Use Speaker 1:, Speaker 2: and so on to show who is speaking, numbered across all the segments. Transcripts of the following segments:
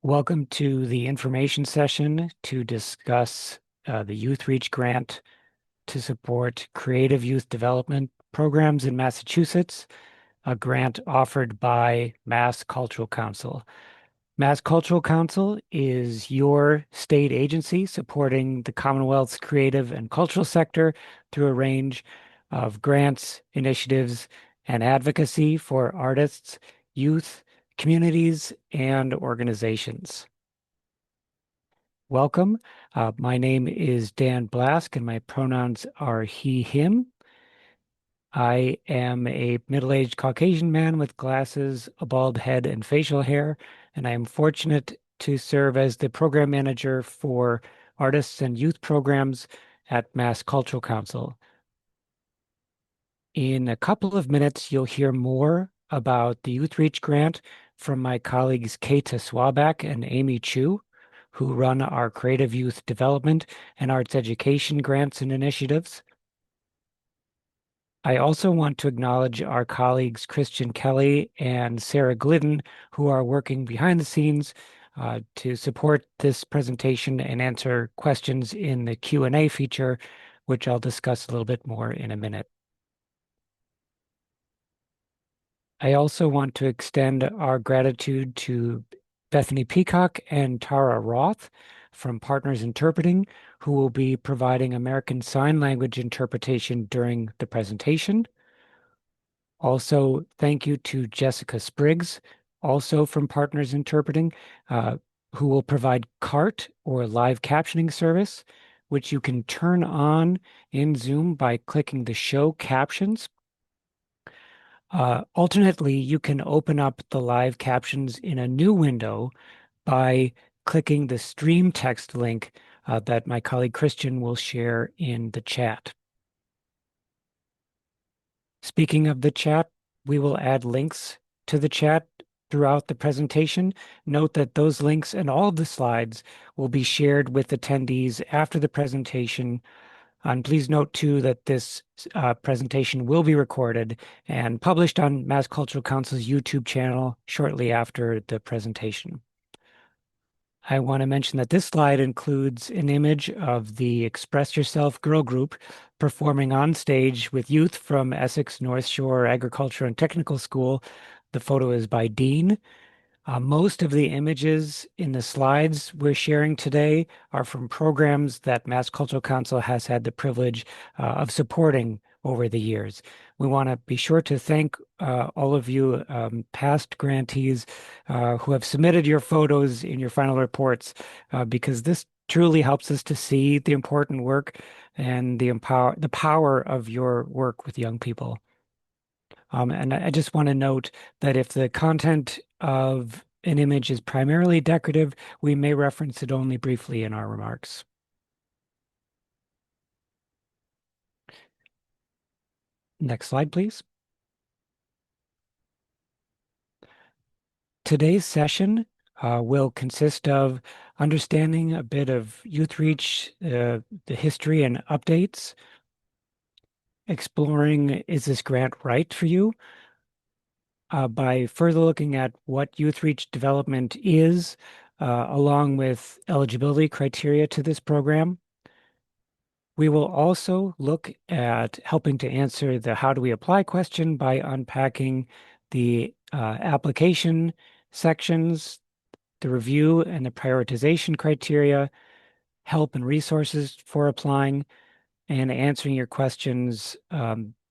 Speaker 1: Welcome to the information session to discuss the YouthReach grant to support creative youth development programs in Massachusetts, a grant offered by Mass Cultural Council. Mass Cultural Council is your state agency supporting the Commonwealth's creative and cultural sector through a range of grants, initiatives, and advocacy for artists, youth, communities, and organizations. Welcome. My name is Dan Blask, and my pronouns are he, him. I am a middle-aged Caucasian man with glasses, a bald head, and facial hair, and I am fortunate to serve as the program manager for artists and youth programs at Mass Cultural Council. In a couple of minutes, you'll hear more about the YouthReach grant from my colleagues Kata Swabak and Amy Chu, who run our creative youth development and arts education grants and initiatives. I also want to acknowledge our colleagues Christian Kelly and Sarah Glidden, who are working behind the scenes to support this presentation and answer questions in the Q&A feature, which I'll discuss a little bit more in a minute. I also want to extend our gratitude to Bethany Peacock and Tara Roth from Partners Interpreting, who will be providing American Sign Language interpretation during the presentation. Also, thank you to Jessica Spriggs, also from Partners Interpreting, who will provide CART or live captioning service, which you can turn on in Zoom by clicking the Show Captions. Alternately, you can open up the live captions in a new window by clicking the stream text link that my colleague Christian will share in the chat. Speaking of the chat, we will add links to the chat throughout the presentation. Note that those links and all of the slides will be shared with attendees after the presentation. And please note too that this presentation will be recorded and published on Mass Cultural Council's YouTube channel shortly after the presentation. I want to mention that this slide includes an image of the Express Yourself girl group performing on stage with youth from Essex North Shore Agriculture and Technical School. The photo is by Dean. Most of the images in the slides we're sharing today are from programs that Mass Cultural Council has had the privilege of supporting over the years. We want to be sure to thank all of you past grantees who have submitted your photos in your final reports because this truly helps us to see the important work and the power of your work with young people. And I just want to note that if the content of an image is primarily decorative, we may reference it only briefly in our remarks. Next slide, please. Today's session will consist of understanding a bit of YouthReach, the history and updates, exploring, is this grant right for you? By further looking at what YouthReach development is, along with eligibility criteria to this program. We will also look at helping to answer the how do we apply question by unpacking the application sections, the review and the prioritization criteria, help and resources for applying, and answering your questions,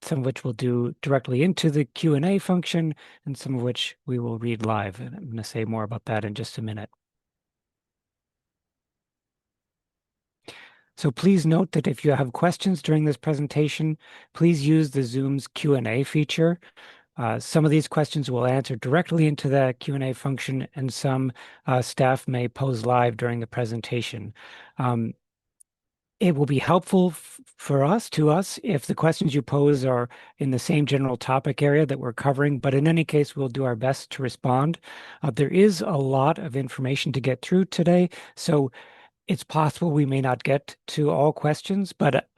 Speaker 1: some of which we'll do directly into the Q&A function, and some of which we will read live. And I'm going to say more about that in just a minute. So please note that if you have questions during this presentation, please use the Zoom's Q&A feature. Some of these questions will answer directly into the Q&A function, and some staff may pose live during the presentation. It will be helpful for us, if the questions you pose are in the same general topic area that we're covering, but in any case, we'll do our best to respond. There is a lot of information to get through today, so it's possible we may not get to all questions, but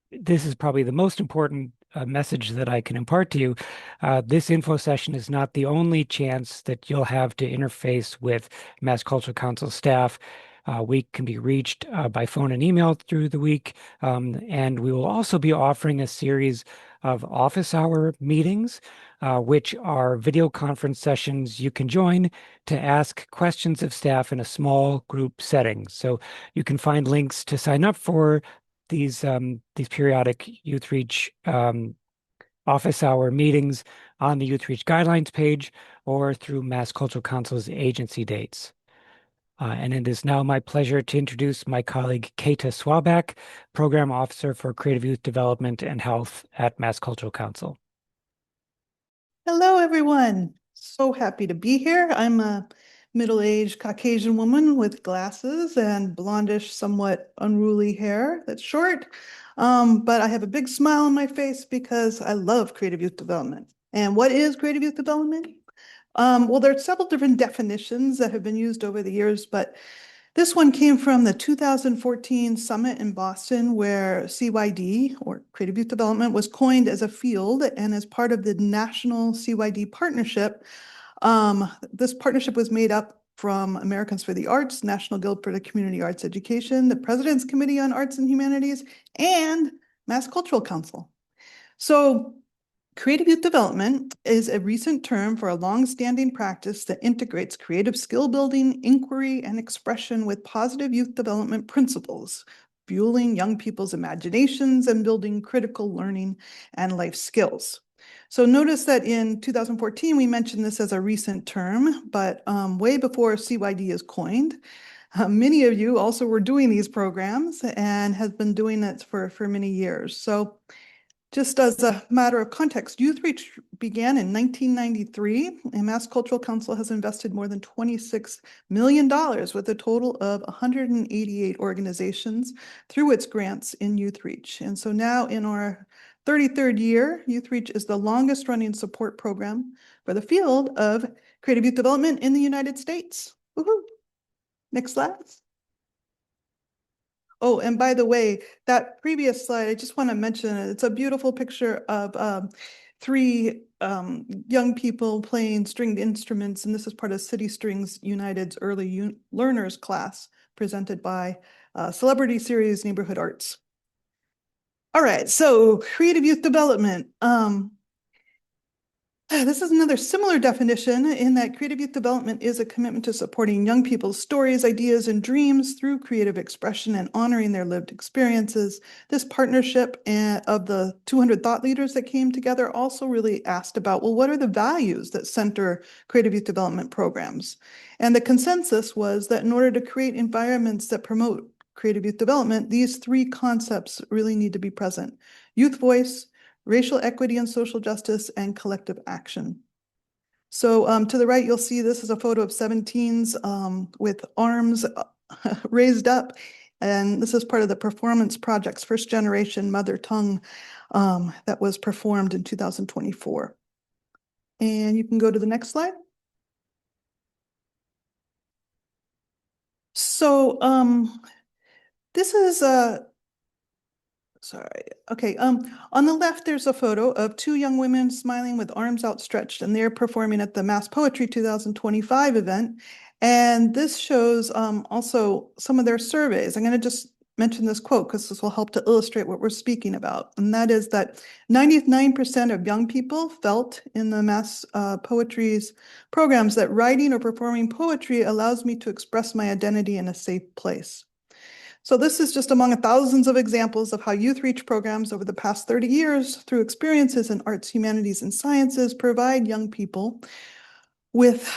Speaker 1: this is probably the most important a message that I can impart to you. This info session is not the only chance that you'll have to interface with Mass Cultural Council staff. We can be reached by phone and email through the week, and we will also be offering a series of office hour meetings, which are video conference sessions you can join to ask questions of staff in a small group setting. So you can find links to sign up for these periodic YouthReach office hour meetings on the YouthReach guidelines page or through Mass Cultural Council's agency dates. And it is now my pleasure to introduce my colleague Keita Swabak, Program Officer for Creative Youth Development and Health at Mass Cultural Council.
Speaker 2: Hello, everyone. So happy to be here. I'm a middle-aged Caucasian woman with glasses and blondish, somewhat unruly hair that's short. But I have a big smile on my face because I love creative youth development. And what is creative youth development? Well, there are several different definitions that have been used over the years, but this one came from the 2014 summit in Boston, where CYD, or Creative Youth Development, was coined as a field and as part of the National CYD Partnership. This partnership was made up from Americans for the Arts, National Guild for the Community Arts Education, the President's Committee on Arts and Humanities, and Mass Cultural Council. So creative youth development is a recent term for a long-standing practice that integrates creative skill building, inquiry, and expression with positive youth development principles, fueling young people's imaginations and building critical learning and life skills. So notice that in 2014, we mentioned this as a recent term, but way before CYD is coined. Many of you also were doing these programs and have been doing it for many years. So just as a matter of context, YouthReach began in 1993, and Mass Cultural Council has invested more than $26 million with a total of 188 organizations through its grants in YouthReach. And so now in our 33rd year, YouthReach is the longest running support program for the field of creative youth development in the United States. Woohoo! Next slide. Oh, and by the way, that previous slide, I just want to mention it. It's a beautiful picture of three young people playing stringed instruments, and this is part of City Strings United's Early Learners class presented by Celebrity Series Neighborhood Arts. All right, so creative youth development. This is another similar definition in that creative youth development is a commitment to supporting young people's stories, ideas, and dreams through creative expression and honoring their lived experiences. This partnership of the 200 thought leaders that came together also really asked about, well, what are the values that center creative youth development programs? And the consensus was that in order to create environments that promote creative youth development, these three concepts really need to be present: youth voice, racial equity and social justice, and collective action. So to the right, you'll see this is a photo of 17s with arms raised up. And this is part of the Performance Project's first generation mother tongue that was performed in 2024. And you can go to the next slide. So this is sorry. Okay. On the left, there's a photo of two young women smiling with arms outstretched, and they're performing at the Mass Poetry 2025 event. And this shows also some of their surveys. I'm going to just mention this quote because this will help to illustrate what we're speaking about. And that is that 99% of young people felt in the Mass Poetry's programs that writing or performing poetry allows me to express my identity in a safe place. So this is just among thousands of examples of how YouthReach programs over the past 30 years, through experiences in arts, humanities, and sciences, provide young people with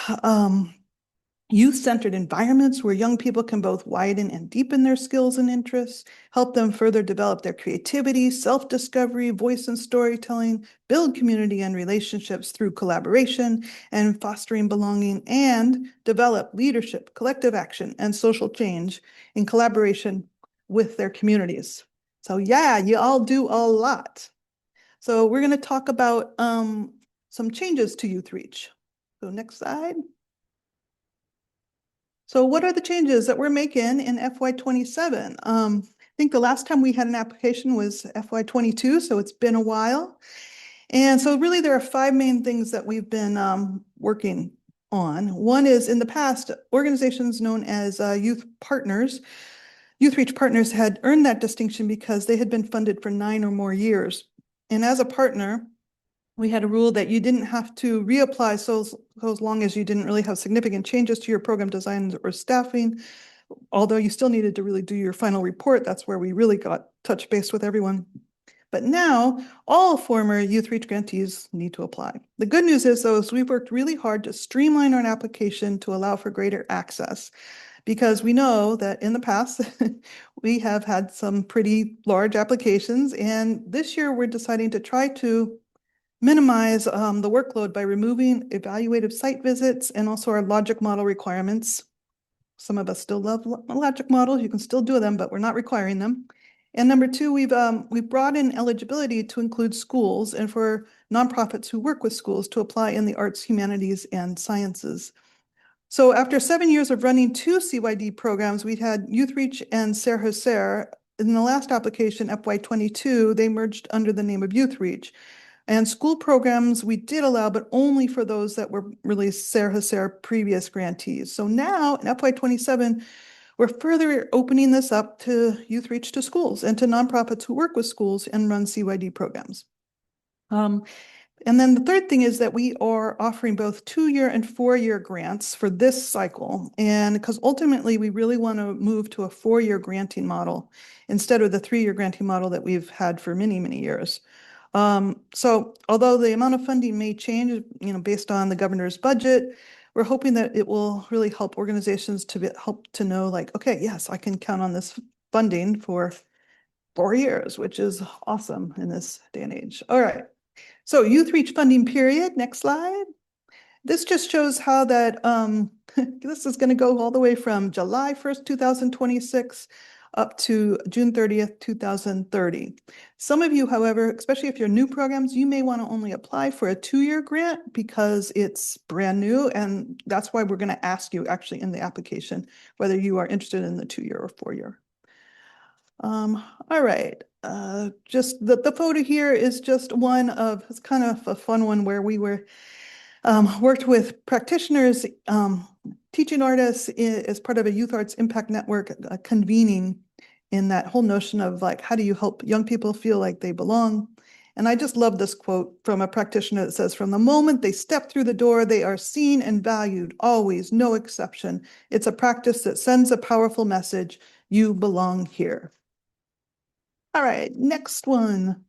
Speaker 2: youth-centered environments where young people can both widen and deepen their skills and interests, help them further develop their creativity, self-discovery, voice and storytelling, build community and relationships through collaboration and fostering belonging, and develop leadership, collective action, and social change in collaboration with their communities. So yeah, you all do a lot. So we're going to talk about some changes to YouthReach. So next slide. So what are the changes that we're making in FY27? think the last time we had an application was FY22, so it's been a while. And so really there are five main things that we've been working on. One is in the past, organizations known as youth partners, YouthReach Partners had earned that distinction because they had been funded for 9 or more years. And as a partner, we had a rule that you didn't have to reapply so as long as you didn't really have significant changes to your program design or staffing, although you still needed to really do your final report. That's where we really got touch base with everyone. But now all former YouthReach grantees need to apply. The good news is, though, is we've worked really hard to streamline our application to allow for greater access, because we know that in the past we have had some pretty large applications, and this year we're deciding to try to minimize the workload by removing evaluative site visits and also our logic model requirements. Some of us still love logic models. You can still do them, but we're not requiring them. And number two, we've brought in eligibility to include schools and for nonprofits who work with schools to apply in the arts, humanities, and sciences. So after 7 years of running 2 CYD programs, we had YouthReach and Ser Hacer. In the last application, FY22, they merged under the name of YouthReach. And school programs we did allow, but only for those that were really Ser Hacer previous grantees. So now in FY27, we're further opening this up to YouthReach to schools and to nonprofits who work with schools and run CYD programs. And then the third thing is that we are offering both 2-year and 4-year grants for this cycle. And because ultimately we really want to move to a 4-year granting model instead of the 3-year granting model that we've had for many, many years. So although the amount of funding may change, based on the governor's budget, we're hoping that it will really help organizations to help to know, like, okay, yes, I can count on this funding for 4 years, which is awesome in this day and age. All right. So YouthReach funding period, next slide. This just shows how that this is going to go all the way from July 1st, 2026 up to June 30th, 2030. Some of you, however, especially if you're new programs, you may want to only apply for a 2-year grant because it's brand new. And that's why we're going to ask you actually in the application whether you are interested in the 2-year or 4-year. All right. Just the photo here is just one of, it's kind of a fun one where we were worked with practitioners, teaching artists as part of a youth arts impact network convening in that whole notion of, like, how do you help young people feel like they belong? And I just love this quote from a practitioner that says, "From the moment they step through the door, they are seen and valued, always, no exception. It's a practice that sends a powerful message. You belong here." All right, next one.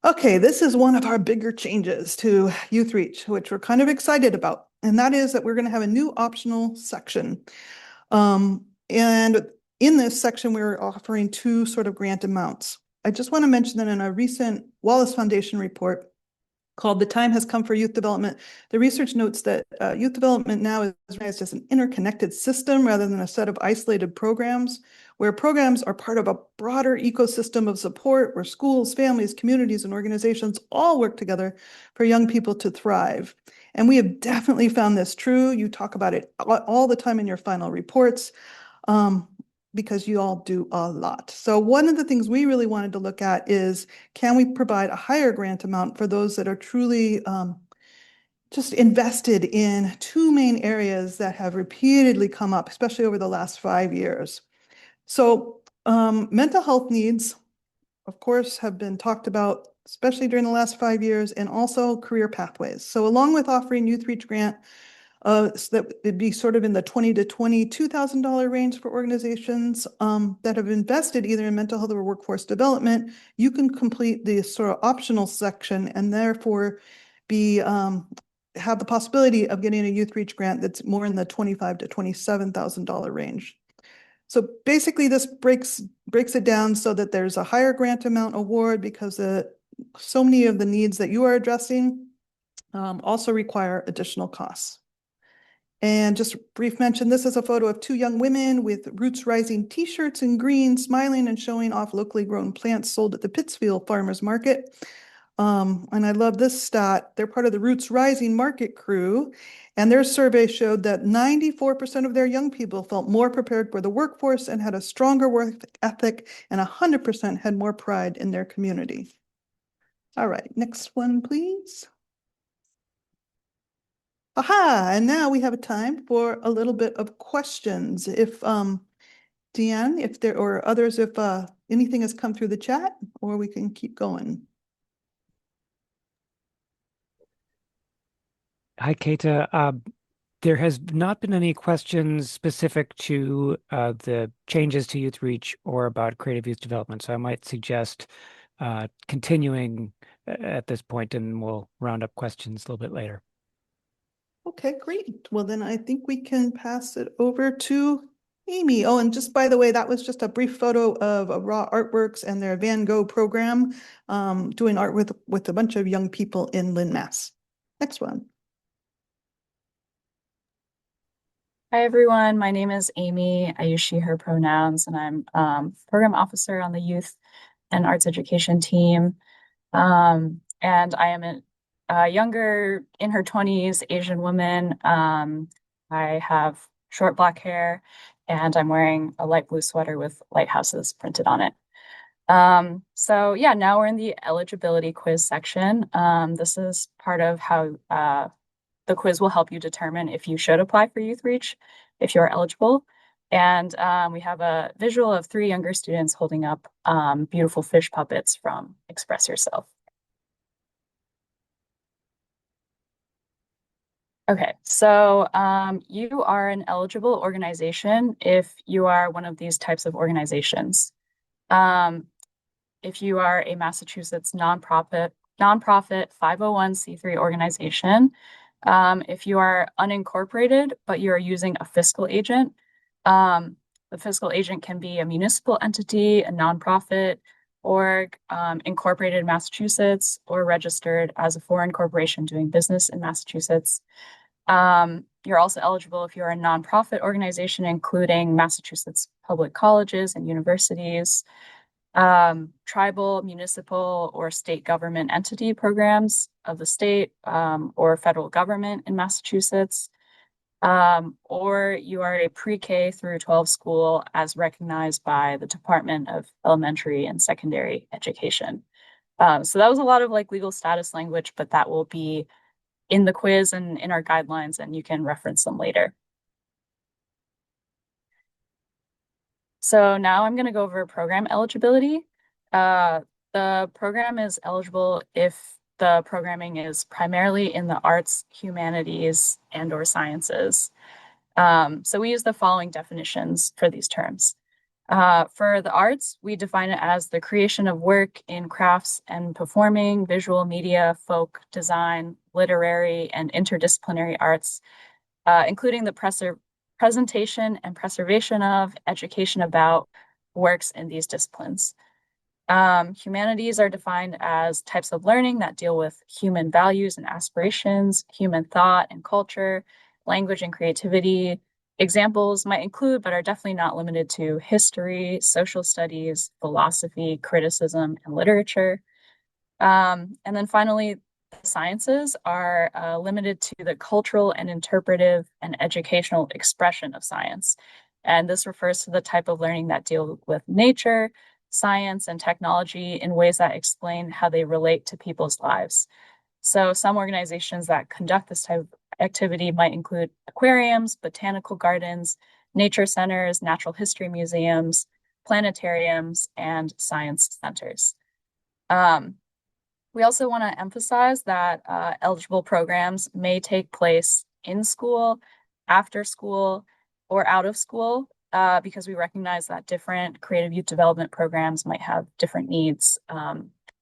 Speaker 2: Okay, this is one of our bigger changes to YouthReach, which we're kind of excited about. And that is that we're going to have a new optional section. And in this section, we're offering 2 sort of grant amounts. I just want to mention that in a recent Wallace Foundation report called "The Time Has Come for Youth Development," the research notes that youth development now is recognized as an interconnected system rather than a set of isolated programs, where programs are part of a broader ecosystem of support where schools, families, communities, and organizations all work together for young people to thrive. And we have definitely found this true. You talk about it all the time in your final reports, because you all do a lot. So one of the things we really wanted to look at is, can we provide a higher grant amount for those that are truly just invested in 2 main areas that have repeatedly come up, especially over the last 5 years. So mental health needs, of course, have been talked about, especially during the last 5 years, and also career pathways. So along with offering YouthReach grant, so that it'd be sort of in the $20,000 to $22,000 range for organizations that have invested either in mental health or workforce development, you can complete the sort of optional section and therefore be have the possibility of getting a YouthReach grant that's more in the $25,000 to $27,000 range. So basically, this breaks it down so that there's a higher grant amount award because so many of the needs that you are addressing also require additional costs. And just brief mention, this is a photo of 2 young women with Roots Rising t-shirts in green, smiling and showing off locally grown plants sold at the Pittsfield Farmers Market. And I love this stat. They're part of the Roots Rising Market Crew, and their survey showed that 94% of their young people felt more prepared for the workforce and had a stronger work ethic, and 100% had more pride in their community. All right, next one, please. Aha, and now we have a time for a little bit of questions. If Deanne, if there or others, if anything has come through the chat, or we can keep going.
Speaker 1: Hi, Keita. There has not been any questions specific to the changes to Youth Reach or about creative youth development, so I might suggest continuing at this point, and we'll round up questions a little bit later.
Speaker 2: Okay, great. Well, then I think we can pass it over to Amy. Oh, and just by the way, that was just a brief photo of Raw Artworks and their Van Gogh program, doing art with a bunch of young people in Lynn, Mass. Next one.
Speaker 3: Hi, everyone. My name is Amy. I use she, her pronouns, and I'm program officer on the youth and arts education team. And I am a younger, in her 20s, Asian woman. I have short black hair, and I'm wearing a light blue sweater with lighthouses printed on it. So yeah, now we're in the eligibility quiz section. This is part of how the quiz will help you determine if you should apply for Youth Reach, if you're eligible. And we have a visual of 3 younger students holding up beautiful fish puppets from Express Yourself. Okay, so you are an eligible organization if you are one of these types of organizations. If you are a Massachusetts nonprofit 501c3 organization, if you are unincorporated, but you are using a fiscal agent, the fiscal agent can be a municipal entity, a nonprofit, org, incorporated in Massachusetts, or registered as a foreign corporation doing business in Massachusetts. You're also eligible if you're a nonprofit organization, including Massachusetts public colleges and universities, tribal, municipal, or state government entity programs of the state or federal government in Massachusetts, or you are a pre-K through 12 school as recognized by the Department of Elementary and Secondary Education. So that was a lot of like legal status language, but that will be in the quiz and in our guidelines, and you can reference them later. So now I'm going to go over program eligibility. The program is eligible if the programming is primarily in the arts, humanities, and/or sciences. So we use the following definitions for these terms. For the arts, we define it as the creation of work in crafts and performing, visual media, folk, design, literary, and interdisciplinary arts, including the presentation and preservation of, education about works in these disciplines. Humanities are defined as types of learning that deal with human values and aspirations, human thought and culture, language and creativity. Examples might include, but are definitely not limited to, history, social studies, philosophy, criticism, and literature. And then finally, the sciences are limited to the cultural and interpretive and educational expression of science. And this refers to the type of learning that deal with nature, science, and technology in ways that explain how they relate to people's lives. So some organizations that conduct this type of activity might include aquariums, botanical gardens, nature centers, natural history museums, planetariums, and science centers. We also want to emphasize that eligible programs may take place in school, after school, or out of school, because we recognize that different creative youth development programs might have different needs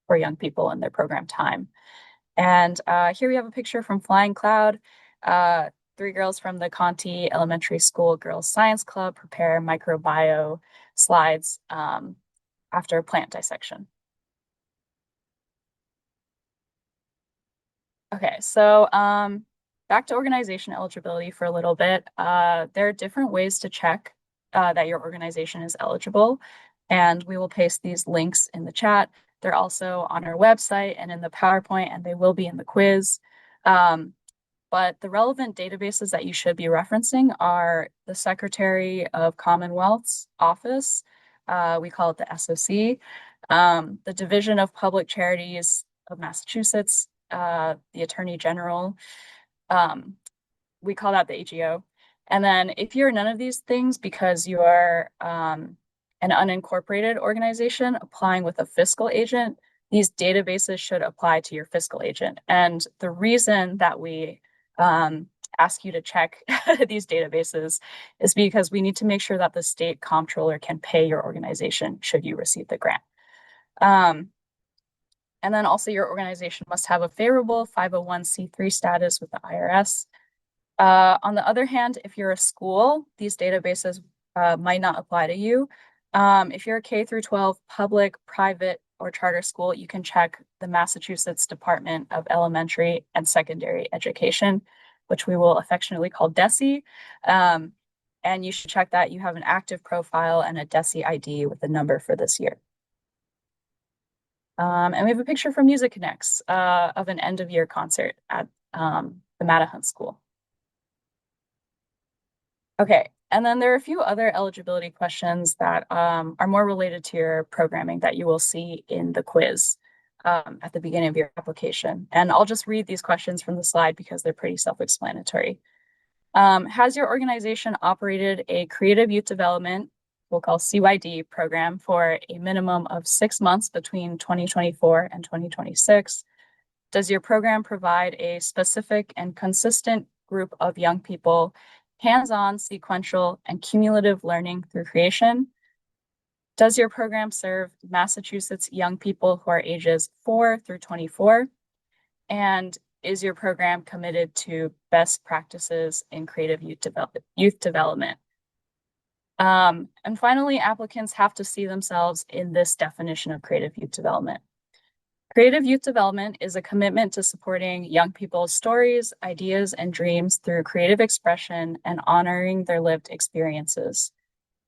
Speaker 3: for young people in their program time. And here we have a picture from Flying Cloud. 3 girls from the Conti Elementary School Girls Science Club prepare microbio slides after plant dissection. Okay, so back to organization eligibility for a little bit. There are different ways to check that your organization is eligible, and we will paste these links in the chat. They're also on our website and in the PowerPoint, and they will be in the quiz. But the relevant databases that you should be referencing are the Secretary of Commonwealth's office. We call it the SOC, the Division of Public Charities of Massachusetts, the Attorney General. We call that the AGO. And then if you're none of these things because you are an unincorporated organization applying with a fiscal agent, these databases should apply to your fiscal agent. And the reason that we ask you to check these databases is because we need to make sure that the state comptroller can pay your organization should you receive the grant. And then also your organization must have a favorable 501c3 status with the IRS. On the other hand, if you're a school, these databases might not apply to you. If you're a K through 12 public, private, or charter school, you can check the Massachusetts Department of Elementary and Secondary Education, which we will affectionately call DESE. And you should check that you have an active profile and a DESE ID with the number for this year. And we have a picture from Music Connects of an end of year concert at the Mattahunt School. Okay, and then there are a few other eligibility questions that are more related to your programming that you will see in the quiz at the beginning of your application. And I'll just read these questions from the slide because they're pretty self-explanatory. Has your organization operated a creative youth development, we'll call CYD program, for a minimum of 6 months between 2024 and 2026? Does your program provide a specific and consistent group of young people hands-on, sequential, and cumulative learning through creation? Does your program serve Massachusetts young people who are ages 4 through 24? And is your program committed to best practices in creative youth development? And finally, applicants have to see themselves in this definition of creative youth development. Creative youth development is a commitment to supporting young people's stories, ideas, and dreams through creative expression and honoring their lived experiences.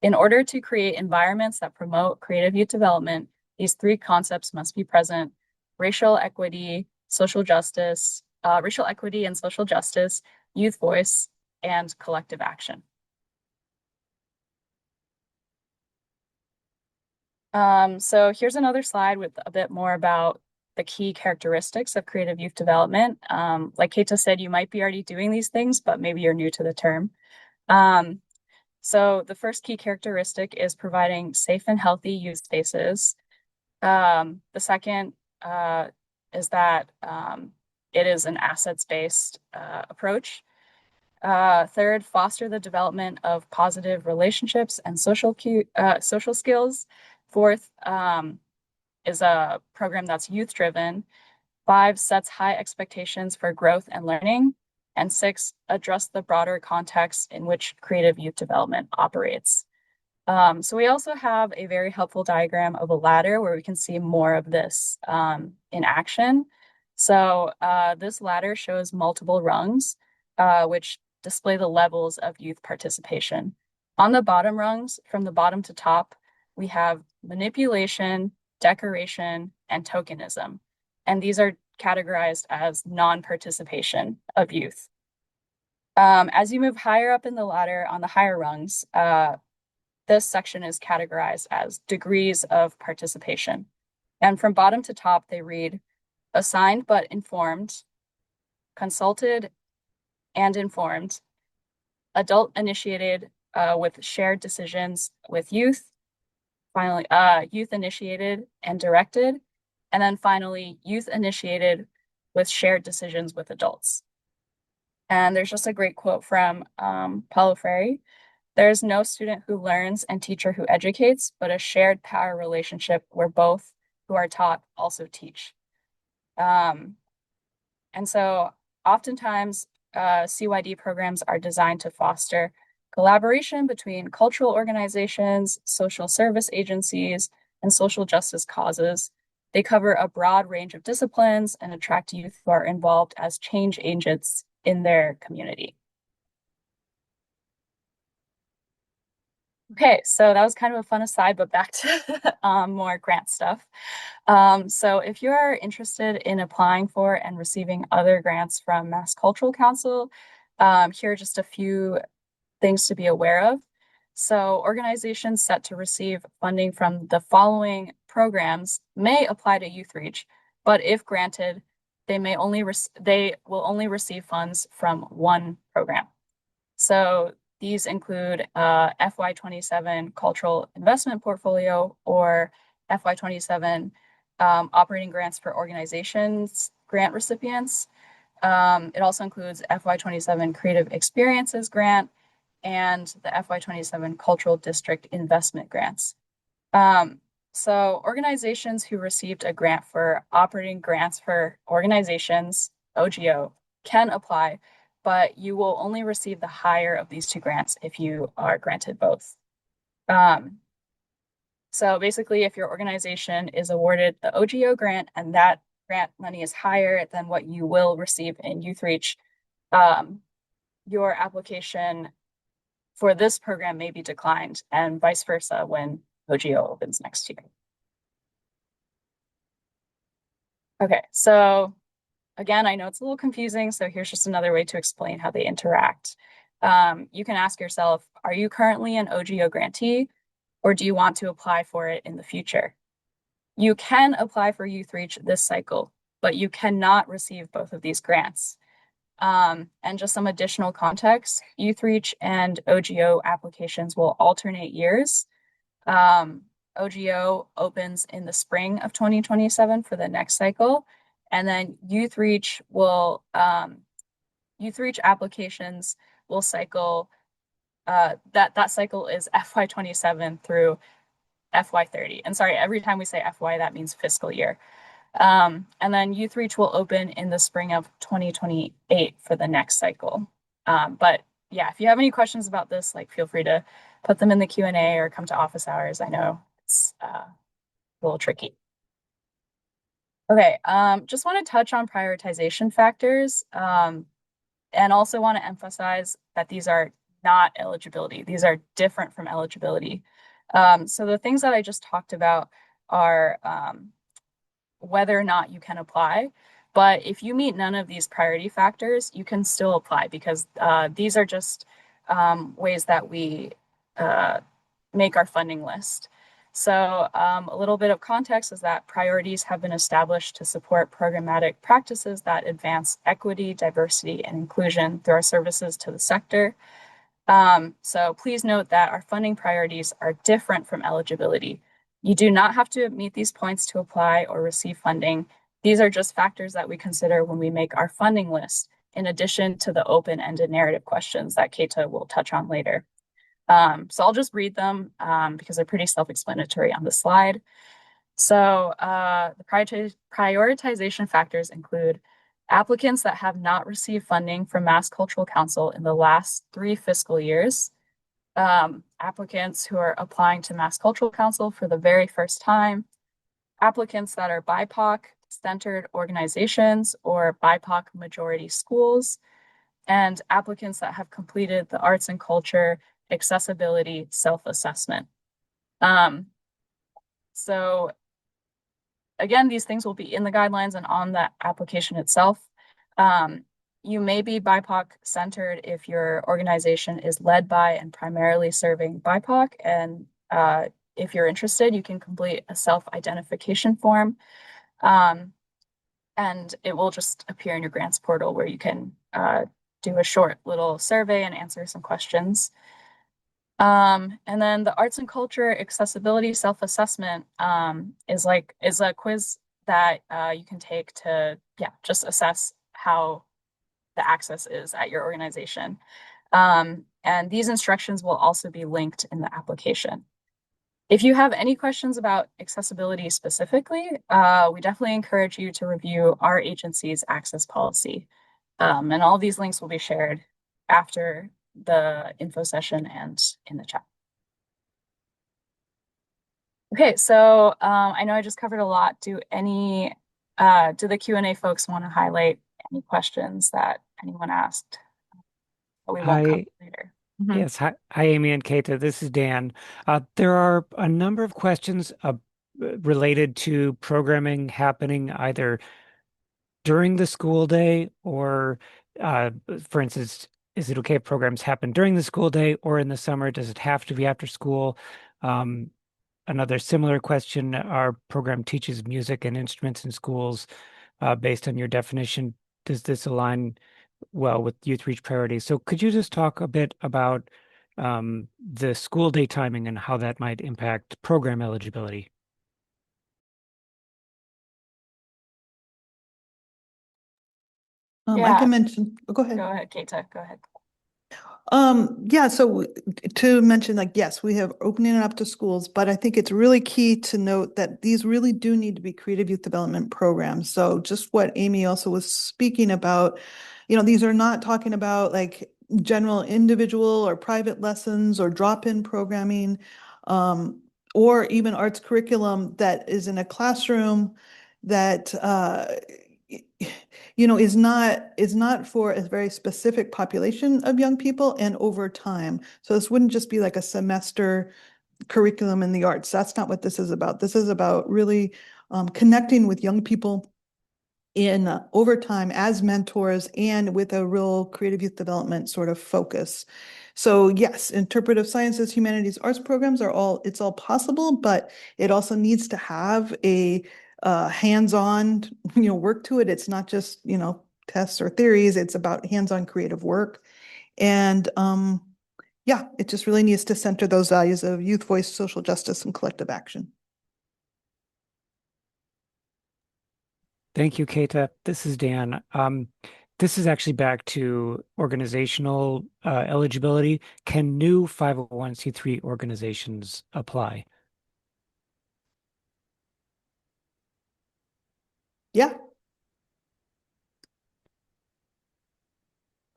Speaker 3: In order to create environments that promote creative youth development, these three concepts must be present: racial equity, racial equity and social justice, youth voice, and collective action. So here's another slide with a bit more about the key characteristics of creative youth development. Like Keita said, you might be already doing these things, but maybe you're new to the term. So the first key characteristic is providing safe and healthy youth spaces. The second is that it is an assets-based approach. Third, foster the development of positive relationships and social skills. Fourth, is a program that's youth-driven. 5, sets high expectations for growth and learning. And 6, address the broader context in which creative youth development operates. So we also have a very helpful diagram of a ladder where we can see more of this in action. So this ladder shows multiple rungs, which display the levels of youth participation. On the bottom rungs, from the bottom to top, we have manipulation, decoration, and tokenism. And these are categorized as non-participation of youth. As you move higher up in the ladder on the higher rungs, this section is categorized as degrees of participation. And from bottom to top, they read assigned but informed, consulted and informed, adult initiated with shared decisions with youth, finally, youth initiated and directed, and then finally, youth initiated with shared decisions with adults. And there's just a great quote from Paulo Freire. There's no student who learns and teacher who educates, but a shared power relationship where both who are taught also teach. And so oftentimes CYD programs are designed to foster collaboration between cultural organizations, social service agencies, and social justice causes. They cover a broad range of disciplines and attract youth who are involved as change agents in their community. Okay, so that was kind of a fun aside, but back to more grant stuff. So if you are interested in applying for and receiving other grants from Mass Cultural Council, here are just a few things to be aware of. So organizations set to receive funding from the following programs may apply to YouthReach, but if granted, they will only receive funds from one program. So these include FY27 Cultural Investment Portfolio or FY27 Operating Grants for Organizations grant recipients. It also includes FY27 Creative Experiences Grant and the FY27 Cultural District Investment Grants. So organizations who received a grant for Operating Grants for Organizations, OGO, can apply, but you will only receive the higher of these two grants if you are granted both. So basically, if your organization is awarded the OGO grant and that grant money is higher than what you will receive in YouthReach, your application for this program may be declined, and vice versa when OGO opens next year. Okay, so again, I know it's a little confusing, so here's just another way to explain how they interact. You can ask yourself, are you currently an OGO grantee, or do you want to apply for it in the future? You can apply for YouthReach this cycle, but you cannot receive both of these grants. And just some additional context, YouthReach and OGO applications will alternate years. OGO opens in the spring of 2027 for the next cycle, and then YouthReach applications will cycle. That cycle is FY27 through FY30. And sorry, every time we say FY, that means fiscal year. And then YouthReach will open in the spring of 2028 for the next cycle. But yeah, if you have any questions about this, like feel free to put them in the Q&A or come to office hours. I know it's a little tricky. Okay, just want to touch on prioritization factors, and also want to emphasize that these are not eligibility. These are different from eligibility. So the things that I just talked about are whether or not you can apply. But if you meet none of these priority factors, you can still apply because these are just ways that we make our funding list. So a little bit of context is that priorities have been established to support programmatic practices that advance equity, diversity, and inclusion through our services to the sector. So please note that our funding priorities are different from eligibility. You do not have to meet these points to apply or receive funding. These are just factors that we consider when we make our funding list, in addition to the open-ended narrative questions that Keita will touch on later. So I'll just read them because they're pretty self-explanatory on the slide. So the prioritization factors include applicants that have not received funding from Mass Cultural Council in the last 3 fiscal years, applicants who are applying to Mass Cultural Council for the very first time, applicants that are BIPOC-centered organizations or BIPOC majority schools, and applicants that have completed the arts and culture accessibility self-assessment. So again, these things will be in the guidelines and on the application itself. You may be BIPOC-centered if your organization is led by and primarily serving BIPOC. And if you're interested, you can complete a self-identification form. And it will just appear in your grants portal where you can do a short little survey and answer some questions. And then the arts and culture accessibility self-assessment is a quiz that you can take to just assess how the access is at your organization. And these instructions will also be linked in the application. If you have any questions about accessibility specifically, we definitely encourage you to review our agency's access policy. And all these links will be shared after the info session and in the chat. Okay, so I know I just covered a lot. Do the Q&A folks want to highlight any questions that anyone asked that we won't cover later? Mhm.
Speaker 1: Yes, hi, Amy and Keita. This is Dan. There are a number of questions related to programming happening either during the school day or, uh, for instance, is it okay if programs happen during the school day or in the summer? Does it have to be after school? Um, Another similar question, our program teaches music and instruments in schools. Based on your definition, does this align well with Youth Reach priorities? So could you just talk a bit about the school day timing and how that might impact program eligibility?
Speaker 2: I
Speaker 3: Yeah,
Speaker 2: can mention, oh, go ahead.
Speaker 3: go ahead, Keita, go ahead.
Speaker 2: Yeah, so to mention, like, yes, we have opening it up to schools, but I think it's really key to note that these really do need to be creative youth development programs. So just what Amy also was speaking about, these are not talking about like general individual or private lessons or drop-in programming, um, or even arts curriculum that is in a classroom that is not for a very specific population of young people and over time. So this wouldn't just be like a semester curriculum in the arts. That's not what this is about. This is about really connecting with young people in over time as mentors and with a real creative youth development sort of focus. So yes, interpretive sciences, humanities, arts programs it's all possible, but it also needs to have a hands-on, work to it. It's not just, tests or theories. It's about hands-on creative work. And yeah, it just really needs to center those values of youth voice, social justice, and collective action.
Speaker 1: Thank you, Keita. This is Dan. This is actually back to organizational eligibility. Can new 501c3 organizations apply?
Speaker 2: Yeah.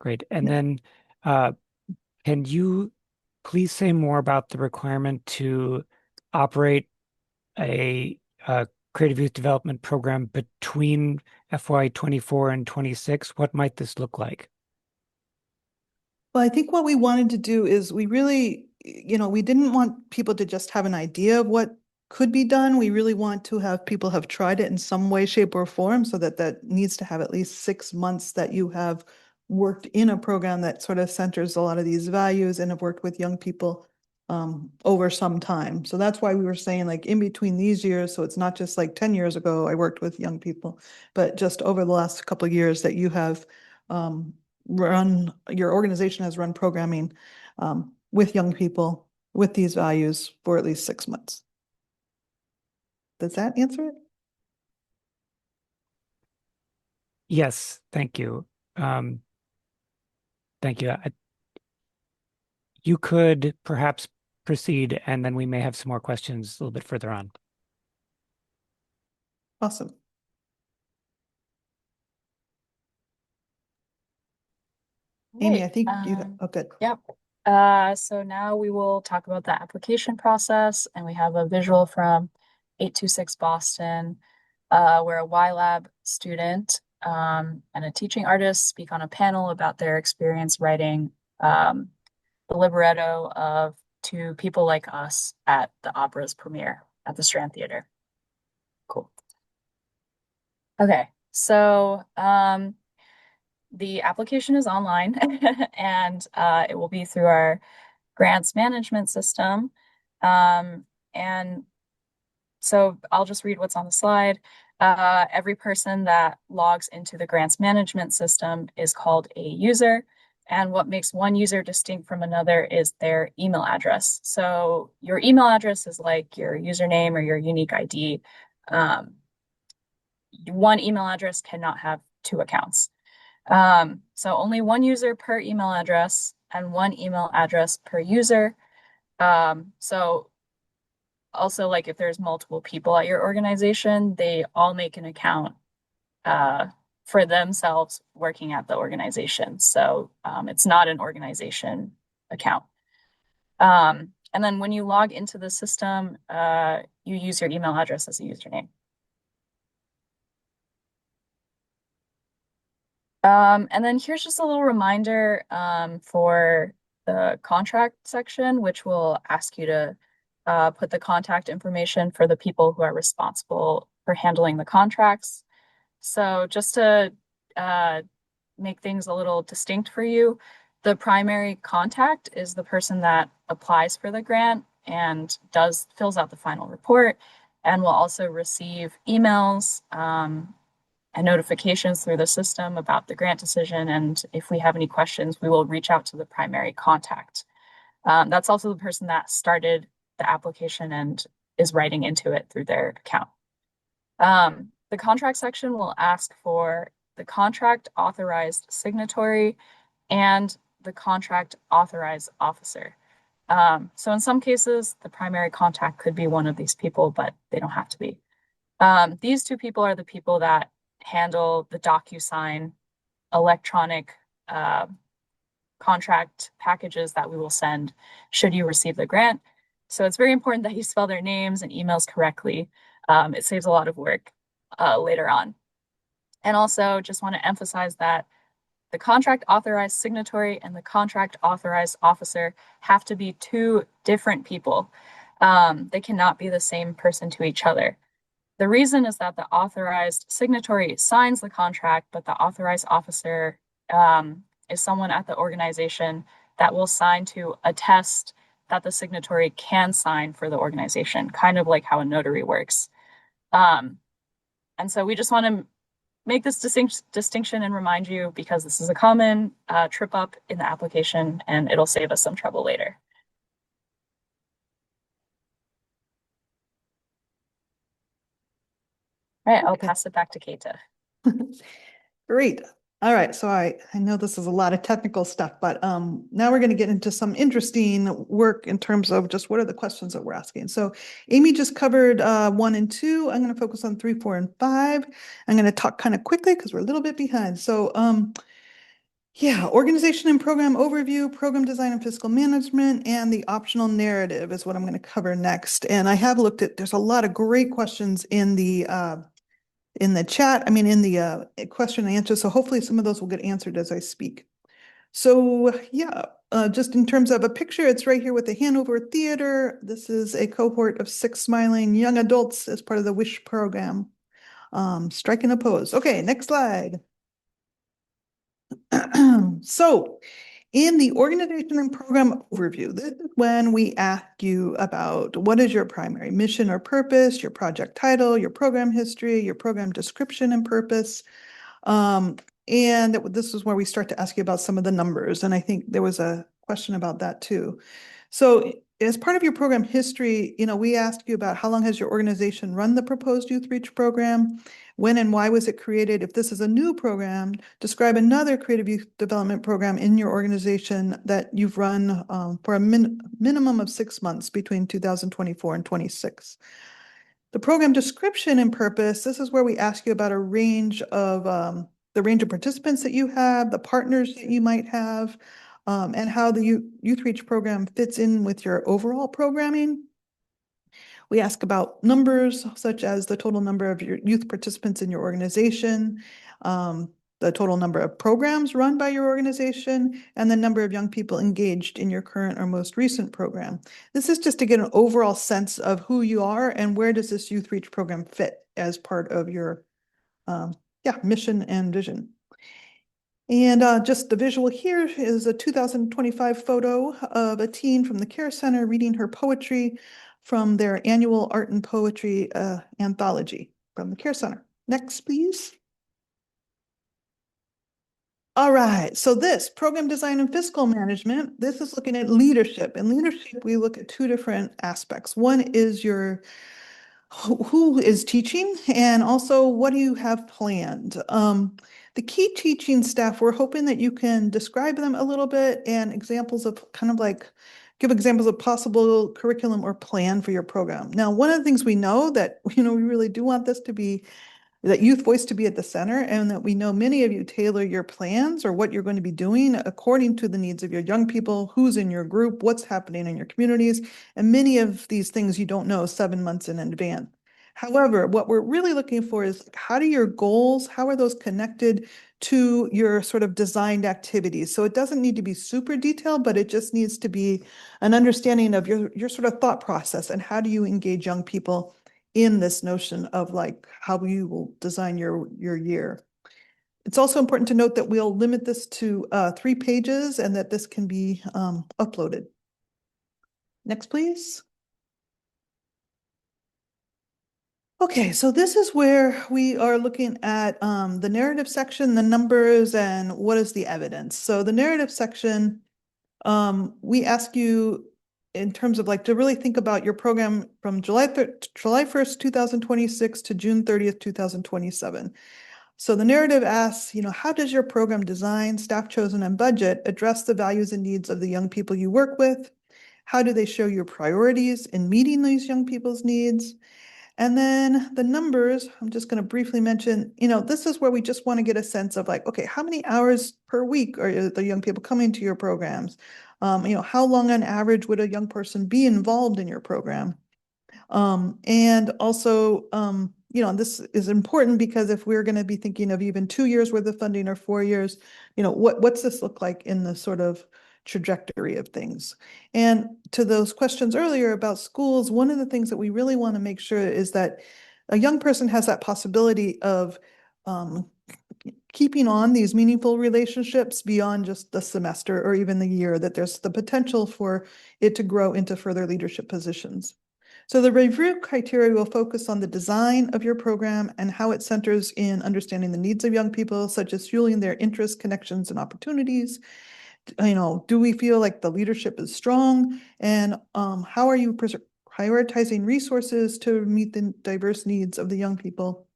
Speaker 1: Great. And then uh, can you please say more about the requirement to operate a, creative youth development program between FY24 and 26? What might this look like?
Speaker 2: Well, I think what we wanted to do is we really, we didn't want people to just have an idea of what could be done. We really want to have people have tried it in some way, shape, or form so that that needs to have at least 6 months that you have worked in a program that sort of centers a lot of these values and have worked with young people over some time. So that's why we were saying like in between these years, so it's not just like 10 years ago I worked with young people, but just over the last couple of years that you have um, your organization has run programming with young people with these values for at least 6 months. Does that answer it?
Speaker 1: Yes, thank you. Um, thank you. You could perhaps proceed, and then we may have some more questions a little bit further on.
Speaker 2: Awesome. Amy,
Speaker 3: Great.
Speaker 2: I think oh, good.
Speaker 3: Yep. So now we will talk about the application process, and we have a visual from 826 Boston, where a YLab student and a teaching artist speak on a panel about their experience writing the libretto of To People Like Us at the opera's premiere at the Strand Theater. Cool. Okay, so the application is online and it will be through our grants management system. And so I'll just read what's on the slide. Every person that logs into the grants management system is called a user. And what makes one user distinct from another is their email address. So your email address is like your username or your unique ID. Um, one email address cannot have two accounts. So only one user per email address and one email address per user. So also like if there's multiple people at your organization, they all make an account uh, for themselves working at the organization. So it's not an organization account. And then when you log into the system, you use your email address as a username. And then here's just a little reminder for the contract section, which will ask you to put the contact information for the people who are responsible for handling the contracts. So just to make things a little distinct for you, the primary contact is the person that applies for the grant and fills out the final report and will also receive emails and notifications through the system about the grant decision. And if we have any questions, we will reach out to the primary contact. That's also the person that started the application and is writing into it through their account. The contract section will ask for the contract authorized signatory and the contract authorized officer. So in some cases, the primary contact could be one of these people, but they don't have to be. These two people are the people that handle the DocuSign electronic contract packages that we will send should you receive the grant. So it's very important that you spell their names and emails correctly. It saves a lot of work later on. And also just want to emphasize that the contract authorized signatory and the contract authorized officer have to be two different people. They cannot be the same person to each other. The reason is that the authorized signatory signs the contract, but the authorized officer is someone at the organization that will sign to attest that the signatory can sign for the organization, kind of like how a notary works. And so we just want to make this distinction and remind you because this is a common trip up in the application and it'll save us some trouble later. All right, I'll pass it back to Keita.
Speaker 2: Great. All right, so I know this is a lot of technical stuff, but now we're going to get into some interesting work in terms of just what are the questions that we're asking. So Amy just covered 1 and 2. I'm going to focus on 3, 4, and 5. I'm going to talk kind of quickly because we're a little bit behind. So yeah, organization and program overview, program design and fiscal management, and the optional narrative is what I'm going to cover next. And I have looked at, there's a lot of great questions in the chat, in the question and answer. So hopefully some of those will get answered as I speak. So yeah, just in terms of a picture, it's right here with the Hanover Theater. This is a cohort of 6 smiling young adults as part of the WISH program. Striking a pose. Okay, next slide. So in the organization and program overview, this is when we ask you about what is your primary mission or purpose, your project title, your program history, your program description and purpose. And this is where we start to ask you about some of the numbers. And I think there was a question about that too. So as part of your program history, we asked you about how long has your organization run the proposed YouthReach program? When and why was it created? If this is a new program, describe another creative youth development program in your organization that you've run for a minimum of 6 months between 2024 and 26. The program description and purpose, this is where we ask you about a range of the range of participants that you have, the partners that you might have, and how the YouthReach program fits in with your overall programming. We ask about numbers such as the total number of your youth participants in your organization, the total number of programs run by your organization, and the number of young people engaged in your current or most recent program. This is just to get an overall sense of who you are and where does this YouthReach program fit as part of your mission and vision. And just the visual here is a 2025 photo of a teen from the Care Center reading her poetry from their annual art and poetry anthology from the Care Center. Next, please. All right, so this program design and fiscal management, this is looking at leadership. In leadership, we look at 2 different aspects. One is your who is teaching, and also what do you have planned? The key teaching staff, we're hoping that you can describe them a little bit and examples of give examples of possible curriculum or plan for your program. Now, one of the things we know that, we really do want this to be that youth voice to be at the center, and that we know many of you tailor your plans or what you're going to be doing according to the needs of your young people, who's in your group, what's happening in your communities, and many of these things you don't know 7 months in advance. However, what we're really looking for is how do your goals, how are those connected to your sort of designed activities? So it doesn't need to be super detailed, but it just needs to be an understanding of your sort of thought process and how do you engage young people in this notion of like how you will design your year. It's also important to note that we'll limit this to 3 pages and that this can be uploaded. Next, please. Okay, so this is where we are looking at the narrative section, the numbers, and what is the evidence. So the narrative section, we ask you in terms of like to really think about your program from July 1st, 2026 to June 30th, 2027. So the narrative asks, how does your program design, staff chosen, and budget address the values and needs of the young people you work with? How do they show your priorities in meeting these young people's needs? And then the numbers, I'm just going to briefly mention, this is where we just want to get a sense of like, okay, how many hours per week are the young people coming to your programs? How long on average would a young person be involved in your program? And also, this is important because if we're going to be thinking of even 2 years worth of funding or 4 years, what's this look like in the sort of trajectory of things? And to those questions earlier about schools, one of the things that we really want to make sure is that a young person has that possibility of keeping on these meaningful relationships beyond just the semester or even the year, that there's the potential for it to grow into further leadership positions. So the review criteria will focus on the design of your program and how it centers in understanding the needs of young people, such as fueling their interests, connections, and opportunities. Do we feel like the leadership is strong? And how are you prioritizing resources to meet the diverse needs of the young people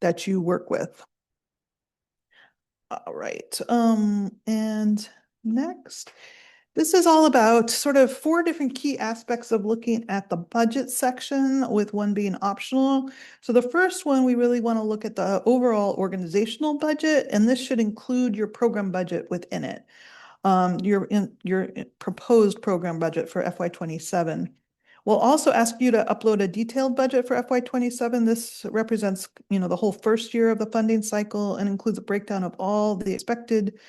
Speaker 2: that you work with? All right. And next. This is all about sort of 4 different key aspects of looking at the budget section, with one being optional. So the first one, we really want to look at the overall organizational budget, and this should include your program budget within it. Your proposed program budget for FY27. We'll also ask you to upload a detailed budget for FY27. This represents, the whole first year of the funding cycle and includes a breakdown of all the expected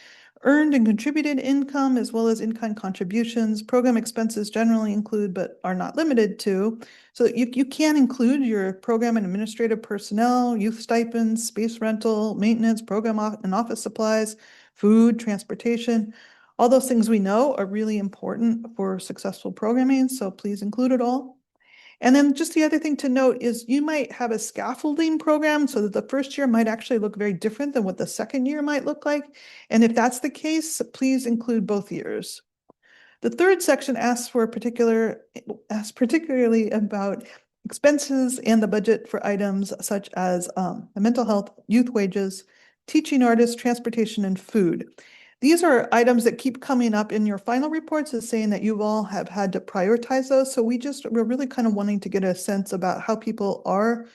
Speaker 2: earned and contributed income, as well as in-kind contributions. Program expenses generally include, but are not limited to. So you can include your program and administrative personnel, youth stipends, space rental, maintenance, program and office supplies, food, transportation. All those things we know are really important for successful programming, so please include it all. And then just the other thing to note is you might have a scaffolding program so that the first year might actually look very different than what the second year might look like. And if that's the case, please include both years. The third section asks particularly about expenses and the budget for items such as mental health, youth wages, teaching artists, transportation, and food. These are items that keep coming up in your final reports, as saying that you all have had to prioritize those. So we're really kind of wanting to get a sense about how people are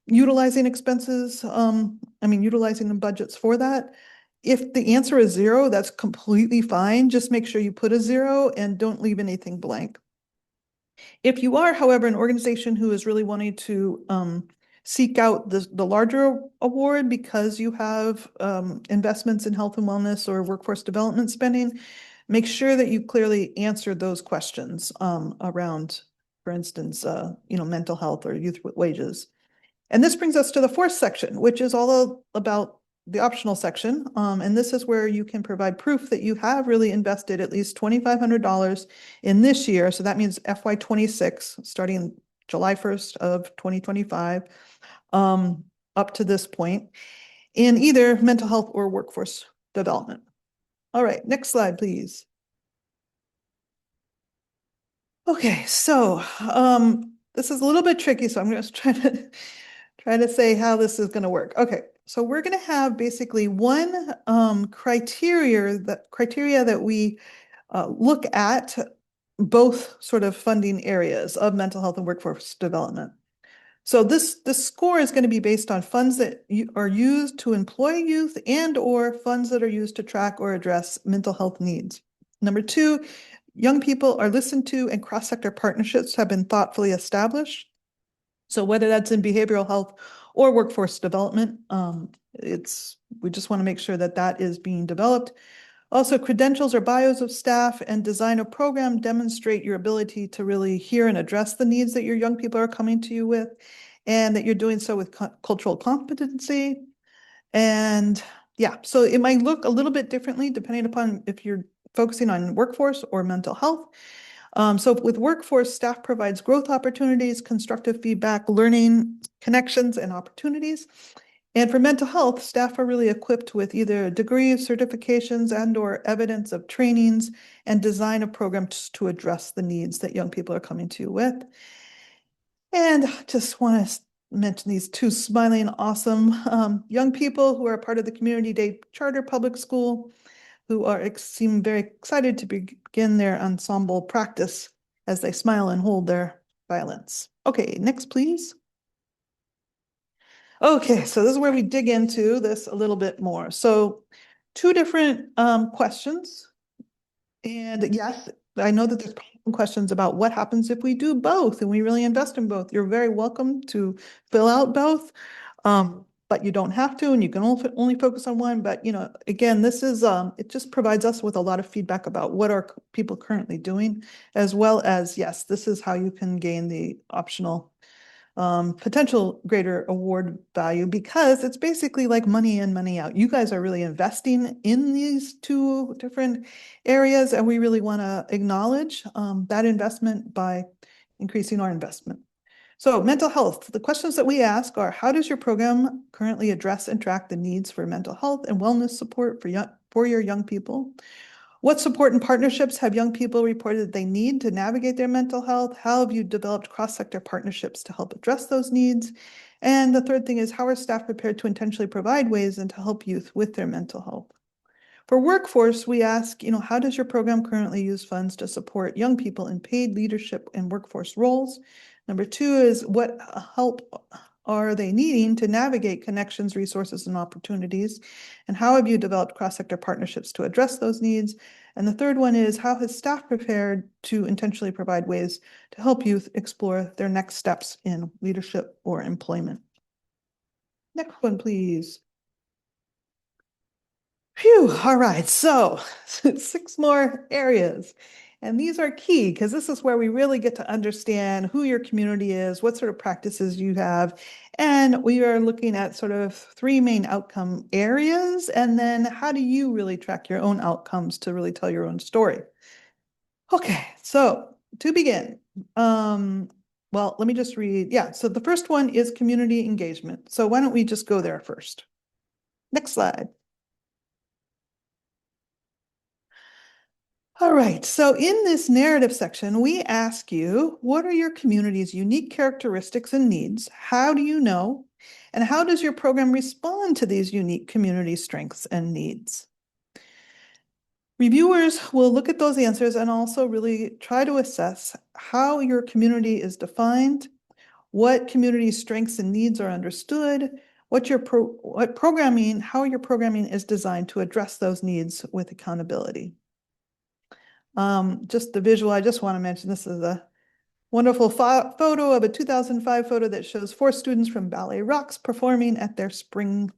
Speaker 2: utilizing expenses, utilizing the budgets for that. If the answer is 0, that's completely fine. Just make sure you put a 0 and don't leave anything blank. If you are, however, an organization who is really wanting to seek out the larger award because you have investments in health and wellness or workforce development spending, make sure that you clearly answer those questions around, for instance, mental health or youth wages. And this brings us to the 4th section, which is all about the optional section. And this is where you can provide proof that you have really invested at least $2,500 in this year. So that means FY26, starting July 1st of 2025, up to this point, in either mental health or workforce development. All right, next slide, please. Okay, so this is a little bit tricky, so I'm just trying to say how this is going to work. Okay, so we're going to have basically one criteria that we look at both sort of funding areas of mental health and workforce development. So this score is going to be based on funds that are used to employ youth and or funds that are used to track or address mental health needs. Number 2, young people are listened to and cross-sector partnerships have been thoughtfully established. So whether that's in behavioral health or workforce development, we just want to make sure that that is being developed. Also, credentials or bios of staff and design of program demonstrate your ability to really hear and address the needs that your young people are coming to you with, and that you're doing so with cultural competency. And yeah, so it might look a little bit differently depending upon if you're focusing on workforce or mental health. So with workforce, staff provides growth opportunities, constructive feedback, learning, connections, and opportunities. And for mental health, staff are really equipped with either degrees, certifications, and/or evidence of trainings and design of programs to address the needs that young people are coming to you with. And just want to mention these two smiling, awesome young people who are part of the Community Day Charter Public School, who seem very excited to begin their ensemble practice as they smile and hold their violins. Okay, next, please. Okay, so this is where we dig into this a little bit more. So two different questions. And yes, I know that there's questions about what happens if we do both and we really invest in both. You're very welcome to fill out both, but you don't have to, and you can only focus on one. But again, this is it just provides us with a lot of feedback about what are people currently doing, as well as yes, this is how you can gain the optional potential greater award value, because it's basically like money in, money out. You guys are really investing in these two different areas, and we really want to acknowledge that investment by increasing our investment. So mental health, the questions that we ask are, how does your program currently address and track the needs for mental health and wellness support for your young people? What support and partnerships have young people reported that they need to navigate their mental health? How have you developed cross-sector partnerships to help address those needs? And the third thing is, how are staff prepared to intentionally provide ways and to help youth with their mental health? For workforce, we ask, how does your program currently use funds to support young people in paid leadership and workforce roles? Number two is, what help are they needing to navigate connections, resources, and opportunities? And how have you developed cross-sector partnerships to address those needs? And the third one is, how has staff prepared to intentionally provide ways to help youth explore their next steps in leadership or employment? Next one, please. Phew, all right, so 6 more areas. And these are key because this is where we really get to understand who your community is, what sort of practices you have. And we are looking at sort of 3 main outcome areas. And then how do you really track your own outcomes to really tell your own story? Okay, so to begin, well, let me just read. Yeah, so the first one is community engagement. So why don't we just go there first? Next slide. All right, so in this narrative section, we ask you, what are your community's unique characteristics and needs? How do you know? And how does your program respond to these unique community strengths and needs? Reviewers will look at those answers and also really try to assess how your community is defined, what community strengths and needs are understood, how your programming is designed to address those needs with accountability. Just the visual, I just want to mention, this is a wonderful photo of a 2005 photo that shows 4 students from Ballet Rocks performing at their spring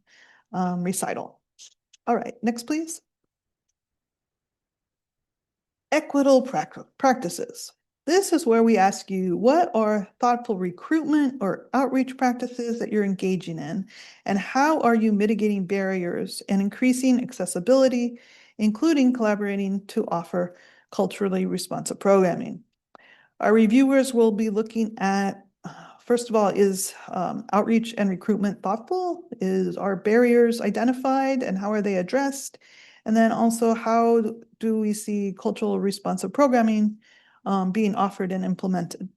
Speaker 2: recital. All right, next, please. Equitable practices. This is where we ask you, what are thoughtful recruitment or outreach practices that you're engaging in, and how are you mitigating barriers and increasing accessibility, including collaborating to offer culturally responsive programming? Our reviewers will be looking at, first of all, is outreach and recruitment thoughtful? Is our barriers identified and how are they addressed? And then also, how do we see cultural responsive programming being offered and implemented?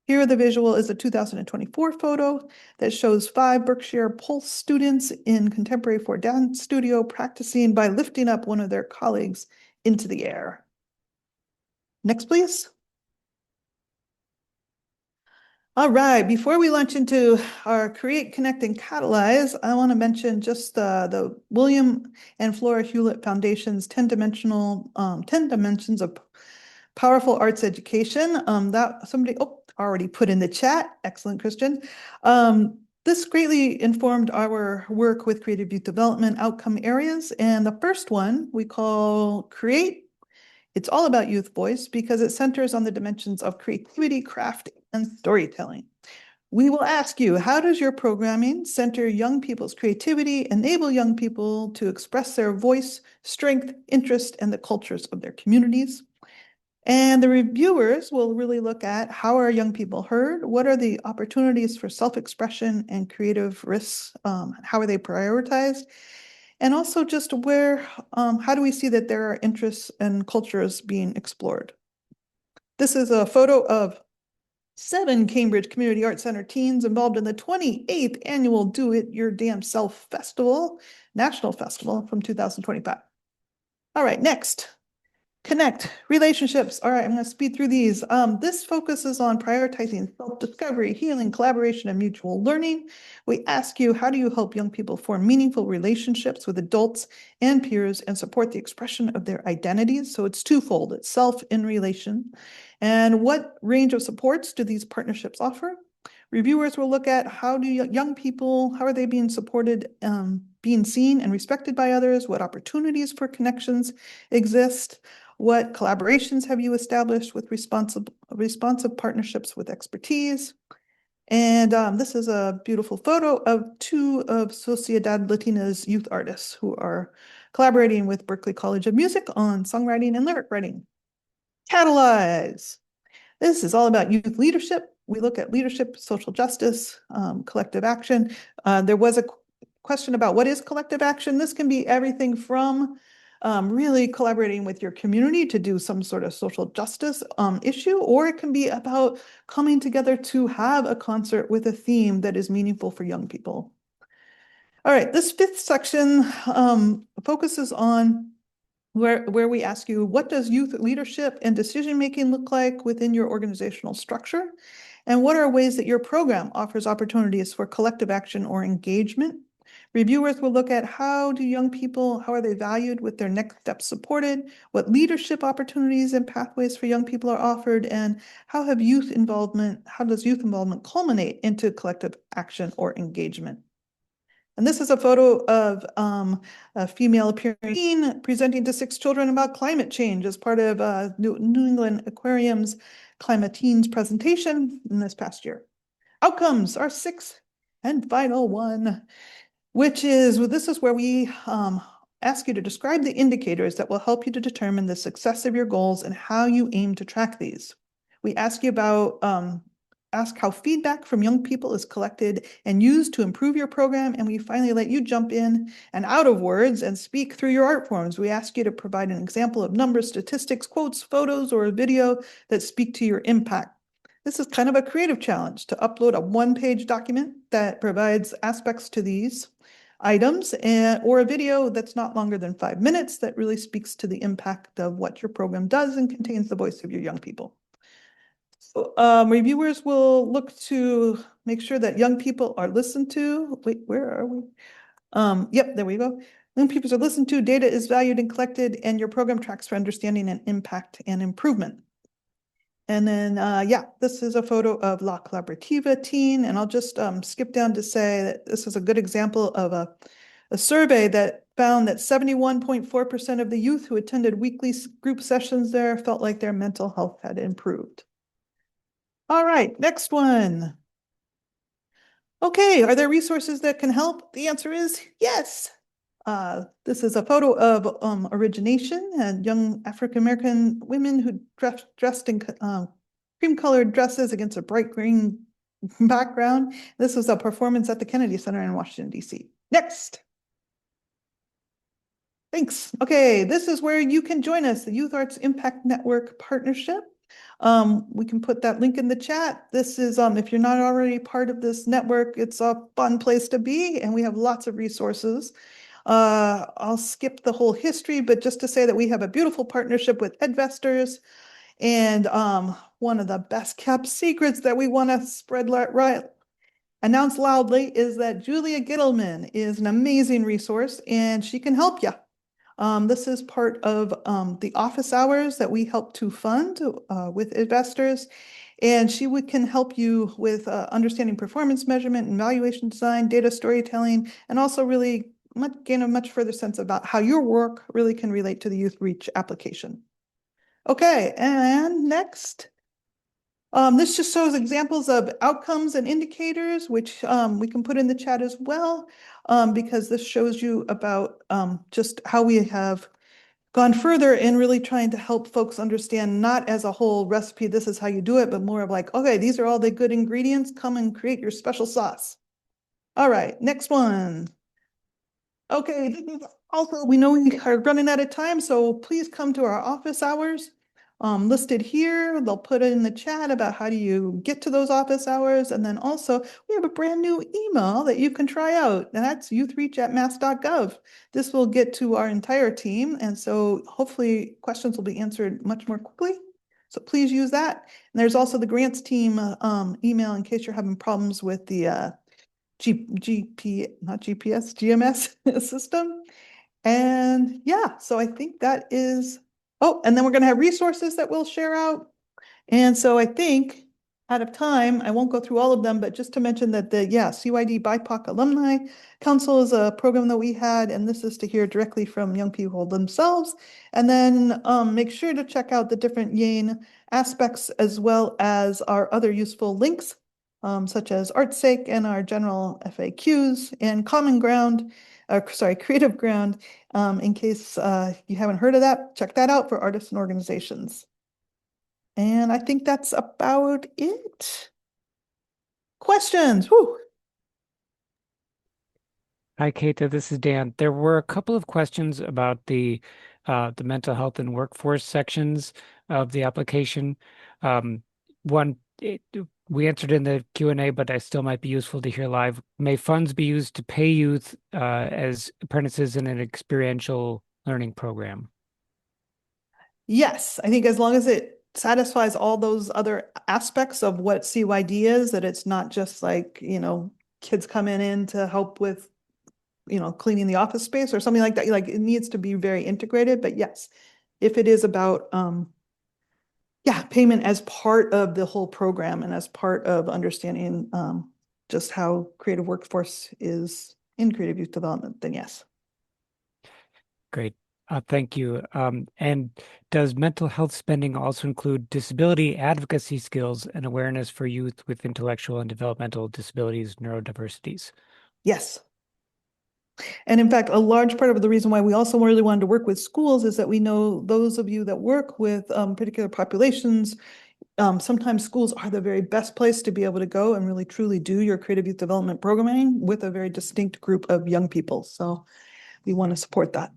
Speaker 2: Here, the visual is a 2024 photo that shows 5 Berkshire Pulse students in contemporary for dance studio practicing by lifting up one of their colleagues into the air. Next, please. All right, before we launch into our Create, Connect, and Catalyze, I want to mention just the William and Flora Hewlett Foundation's 10 Dimensions of Powerful Arts Education. already put in the chat. Excellent, Christian. This greatly informed our work with creative youth development outcome areas. And the first one we call Create. It's all about youth voice because it centers on the dimensions of creativity, craft, and storytelling. We will ask you, how does your programming center young people's creativity, enable young people to express their voice, strength, interest, and the cultures of their communities? And the reviewers will really look at how are young people heard? What are the opportunities for self-expression and creative risks? How are they prioritized? And also just how do we see that there are interests and cultures being explored? This is a photo of 7 Cambridge Community Arts Center teens involved in the 28th annual Do It Your Damn Self Festival, National Festival from 2025. All right, next. Connect, relationships. All right, I'm going to speed through these. This focuses on prioritizing self-discovery, healing, collaboration, and mutual learning. We ask you, how do you help young people form meaningful relationships with adults and peers and support the expression of their identities? So it's twofold, it's self and relation. And what range of supports do these partnerships offer? Reviewers will look at how do young people, how are they being supported, being seen and respected by others? What opportunities for connections exist? What collaborations have you established with responsive partnerships with expertise? And this is a beautiful photo of 2 of Sociedad Latina's youth artists who are collaborating with Berklee College of Music on songwriting and lyric writing. Catalyze. This is all about youth leadership. We look at leadership, social justice, collective action. There was a question about what is collective action. This can be everything from really collaborating with your community to do some sort of social justice issue, or it can be about coming together to have a concert with a theme that is meaningful for young people. All right, this 5th section focuses on where we ask you, what does youth leadership and decision-making look like within your organizational structure? And what are ways that your program offers opportunities for collective action or engagement? Reviewers will look at how are they valued with their next steps supported? What leadership opportunities and pathways for young people are offered? And how does youth involvement culminate into collective action or engagement? And this is a photo of a female appearing teen presenting to 6 children about climate change as part of New England Aquarium's Climate Teens presentation in this past year. Outcomes, our 6th and final one, this is where we ask you to describe the indicators that will help you to determine the success of your goals and how you aim to track these. We ask you ask how feedback from young people is collected and used to improve your program. And we finally let you jump in and out of words and speak through your art forms. We ask you to provide an example of numbers, statistics, quotes, photos, or a video that speak to your impact. This is kind of a creative challenge to upload a 1-page document that provides aspects to these items or a video that's not longer than 5 minutes that really speaks to the impact of what your program does and contains the voice of your young people. Reviewers will look to make sure that young people are listened to. Wait, where are we? Yep, there we go. Young people are listened to, data is valued and collected, and your program tracks for understanding and impact and improvement. And then, yeah, this is a photo of La Collaborativa teen, and I'll just skip down to say that this is a good example of a survey that found that 71.4% of the youth who attended weekly group sessions there felt like their mental health had improved. All right, next one. Okay, are there resources that can help? The answer is yes. This is a photo of Origination and young African-American women who dressed in cream-colored dresses against a bright green background. This was a performance at the Kennedy Center in Washington, D.C. Next. Thanks. Okay, this is where you can join us, the Youth Arts Impact Network Partnership. We can put that link in the chat. This is, if you're not already part of this network, it's a fun place to be, and we have lots of resources. I'll skip the whole history, but just to say that we have a beautiful partnership with Edvestors, and one of the best kept secrets that we want to announce loudly is that Julia Gittleman is an amazing resource, and she can help you. This is part of the office hours that we help to fund with investors. And she can help you with understanding performance measurement and evaluation design, data storytelling, and also really gain a much further sense about how your work really can relate to the YouthReach application. Okay, and next. This just shows examples of outcomes and indicators, which we can put in the chat as well, because this shows you about just how we have gone further in really trying to help folks understand, not as a whole recipe, this is how you do it, but more of like, okay, these are all the good ingredients, come and create your special sauce. All right, next one. Okay, this is also, we know we are running out of time, so please come to our office hours. Listed here, they'll put it in the chat about how do you get to those office hours. And then also we have a brand new email that you can try out, and that's youthreach@mass.gov. This will get to our entire team. And so hopefully questions will be answered much more quickly. So please use that. And there's also the grants team email in case you're having problems with the not GPS, GMS system. And yeah, so I think that is, oh, and then we're going to have resources that we'll share out. And so I think out of time, I won't go through all of them, but just to mention that CYD BIPOC Alumni Council is a program that we had, and this is to hear directly from young people themselves. And then make sure to check out the different YANE aspects as well as our other useful links, such as ArtSake and our general FAQs and Common Ground, Creative Ground. In case you haven't heard of that, check that out for artists and organizations. And I think that's about it. Questions? Whew.
Speaker 1: Hi, Keita. This is Dan. There were a couple of questions about the mental health and workforce sections of the application. One, we answered in the Q&A, but I still might be useful to hear live. May funds be used to pay youth as apprentices in an experiential learning program?
Speaker 2: Yes, I think as long as it satisfies all those other aspects of what CYD is, that it's not just like, kids coming in to help with, cleaning the office space or something like that. Like it needs to be very integrated, but yes, if it is about, payment as part of the whole program and as part of understanding, just how creative workforce is in creative youth development, then yes.
Speaker 1: Great. Thank you. And does mental health spending also include disability advocacy skills and awareness for youth with intellectual and developmental disabilities, neurodiversities?
Speaker 2: Yes. And in fact, a large part of the reason why we also really wanted to work with schools is that we know those of you that work with particular populations, sometimes schools are the very best place to be able to go and really truly do your creative youth development programming with a very distinct group of young people. So we want to support that.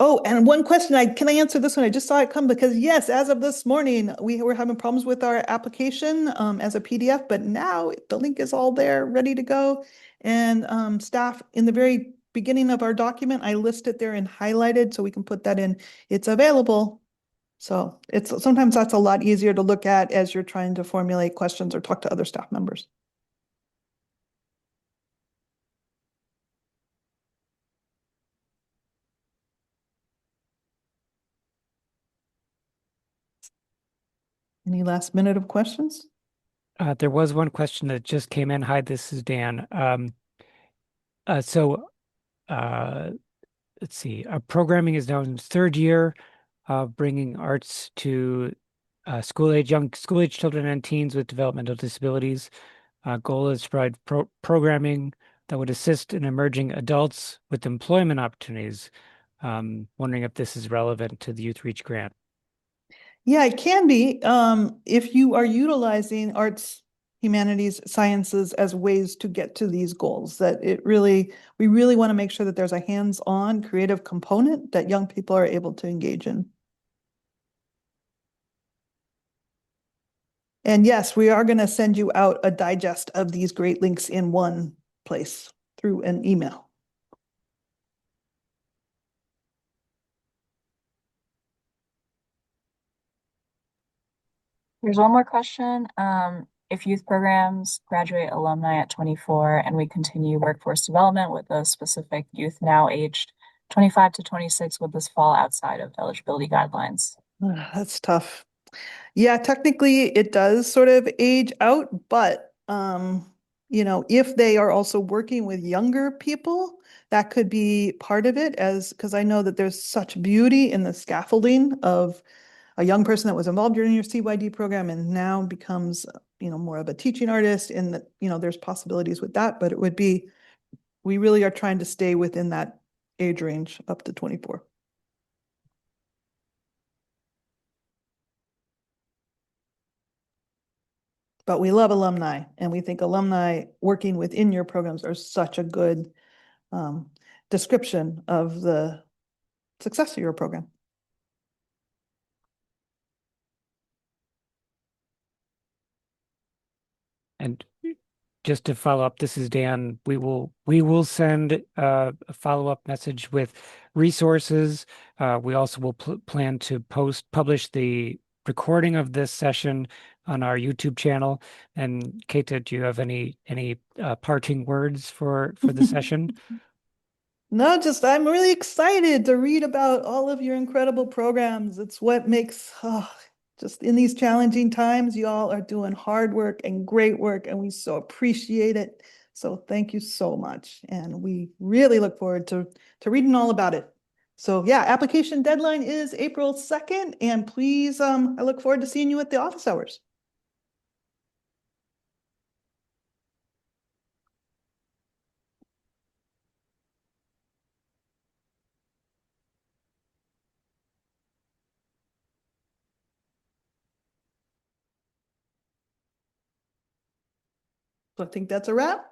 Speaker 2: Oh, and one question, can I answer this one? I just saw it come because yes, as of this morning, we were having problems with our application as a PDF, but now the link is all there, ready to go. And staff, in the very beginning of our document, I list it there and highlighted so we can put that in. It's available. So sometimes that's a lot easier to look at as you're trying to formulate questions or talk to other staff members. Any last minute of questions?
Speaker 1: There was one question that just came in. Hi, this is Dan. So let's see. Programming is now in its third year of bringing arts to young school-age children and teens with developmental disabilities. Goal is to provide programming that would assist in emerging adults with employment opportunities. Wondering if this is relevant to the YouthReach grant.
Speaker 2: Yeah, it can be if you are utilizing arts, humanities, sciences as ways to get to these goals. We really want to make sure that there's a hands-on creative component that young people are able to engage in. And yes, we are going to send you out a digest of these great links in one place through an email.
Speaker 3: There's one more question. If youth programs graduate alumni at 24 and we continue workforce development with a specific youth now aged 25 to 26, would this fall outside of eligibility guidelines?
Speaker 2: That's tough. Yeah, technically it does sort of age out, but if they are also working with younger people, that could be part of it as because I know that there's such beauty in the scaffolding of a young person that was involved during your CYD program and now becomes, more of a teaching artist and that, there's possibilities with that, but we really are trying to stay within that age range up to 24. But we love alumni, and we think alumni working within your programs are such a good um, description of the success of your program.
Speaker 1: And just to follow up, this is Dan. We will send a follow-up message with resources. We also will plan to publish the recording of this session on our YouTube channel. And Keita, do you have any parting words for the session?
Speaker 2: No, just I'm really excited to read about all of your incredible programs. It's what makes, just in these challenging times, you all are doing hard work and great work, and we so appreciate it. So thank you so much. And we really look forward to reading all about it. So yeah, application deadline is April 2nd, and please, I look forward to seeing you at the office hours. So I think that's a wrap.